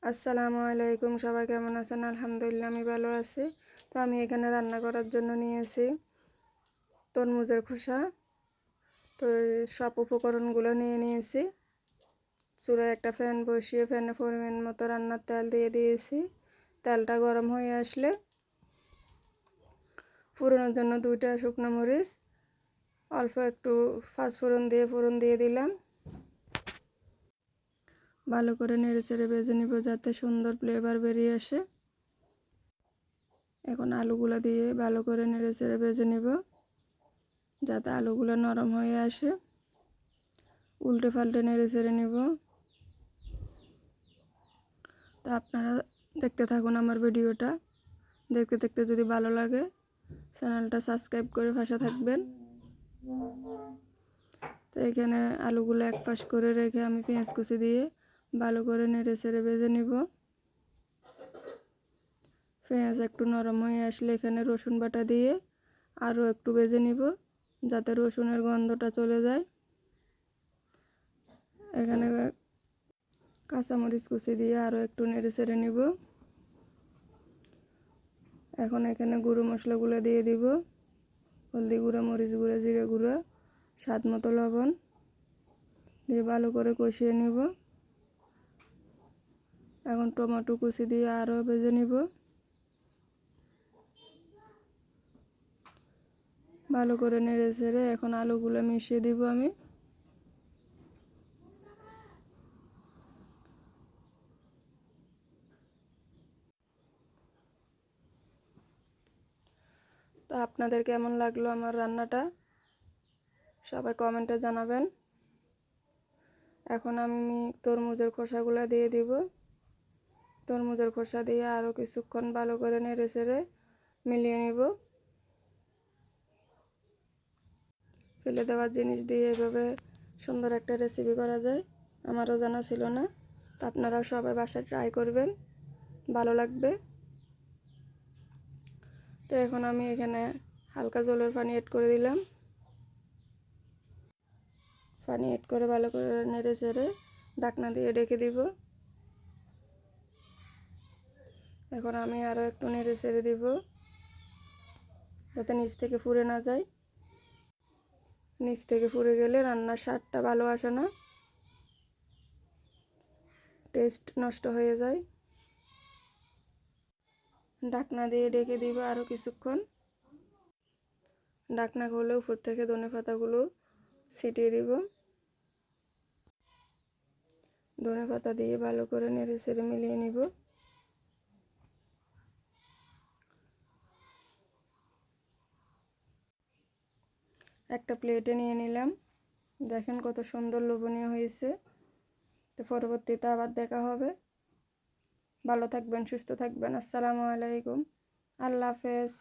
আসসালামু আলাইকুম, সবাই কেমন আছেন? আলহামদুলিল্লাহ আমি ভালো আছি। তো আমি এখানে রান্না করার জন্য নিয়েছি তরমুজের খোসা। তো সব উপকরণগুলো নিয়ে নিয়েছি। চুলায় একটা ফ্যান বসিয়ে ফ্যানে পরিমাণ মতো রান্নার তেল দিয়ে দিয়েছি। তেলটা গরম হয়ে আসলে ফোড়নের জন্য 2টা শুকনো মরিচ, অল্প একটু পাঁচফোড়ন দিয়ে ফোড়ন দিয়ে দিলাম। ভালো করে নেড়েচেড়ে ভেজে নিব যাতে সুন্দর ফ্লেভার বেরিয়ে আসে। এখন আলুগুলো দিয়ে ভালো করে নেড়েচেড়ে ভেজে নিব যাতে আলুগুলো নরম হয়ে আসে। উল্টে পাল্টে নেড়েচেড়ে নিব। তো আপনারা দেখতে থাকুন আমার ভিডিওটা। দেখতে দেখতে যদি ভালো লাগে চ্যানেলটা সাবস্ক্রাইব করে পাশে থাকবেন। তো এখানে আলুগুলো এক পাশ করে রেখে আমি পেঁয়াজ কুচি দিয়ে ভালো করে নেড়েচেড়ে ভেজে নিব। পেঁয়াজ একটু নরম হয়ে আসলে এখানে রসুন বাটা দিয়ে আরও একটু ভেজে নিব যাতে রসুনের গন্ধটা চলে যায়। এখানে কাঁচামরিচ কুচি দিয়ে আরও একটু নেড়েচেড়ে নিব। এখন এখানে গুঁড়ো মশলাগুলো দিয়ে দিব। হলদি গুঁড়া, মরিচ গুঁড়া, জিরে গুঁড়া, স্বাদ মতো লবণ দিয়ে ভালো করে কষিয়ে নিব। এখন টমেটো কুচি দিয়ে আরও ভেজে নিব। ভালো করে নেড়েচেড়ে এখন আলুগুলো মিশিয়ে দিব আমি। তো আপনাদের কেমন লাগলো আমার রান্নাটা সবাই কমেন্টে জানাবেন। এখন আমি তরমুজের খোসাগুলো দিয়ে দিব। তরমুজের খোসা দিয়ে আরও কিছুক্ষণ ভালো করে নেড়েচেড়ে মিলিয়ে নিব। ফেলে দেওয়ার জিনিস দিয়ে এভাবে সুন্দর একটা রেসিপি করা যায়, আমারও জানা ছিল না। তো আপনারাও সবাই বাসায় ট্রাই করবেন, ভালো লাগবে। তো এখন আমি এখানে হালকা জলের পানি অ্যাড করে দিলাম। পানি অ্যাড করে ভালো করে নেড়েচেড়ে ঢাকনা দিয়ে ঢেকে দিব। এখন আমি আরও একটু নেড়েচেড়ে দিব যাতে নিচ থেকে পুড়ে না যায়। নিচ থেকে পুড়ে গেলে রান্নার স্বাদটা ভালো আসে না, টেস্ট নষ্ট হয়ে যায়। ঢাকনা দিয়ে ঢেকে দিব আরও কিছুক্ষণ। ঢাকনা খুলে উপর থেকে ধনেপাতাগুলো ছিটিয়ে দিব। ধনেপাতা দিয়ে ভালো করে নেড়েচেড়ে মিলিয়ে নিব। একটা প্লেটে নিয়ে নিলাম। দেখেন কত সুন্দর লোভনীয় হয়েছে। তো পরবর্তীতে আবার দেখা হবে। ভালো থাকবেন, সুস্থ থাকবেন। আসসালামু আলাইকুম, আল্লাহ হাফেজ।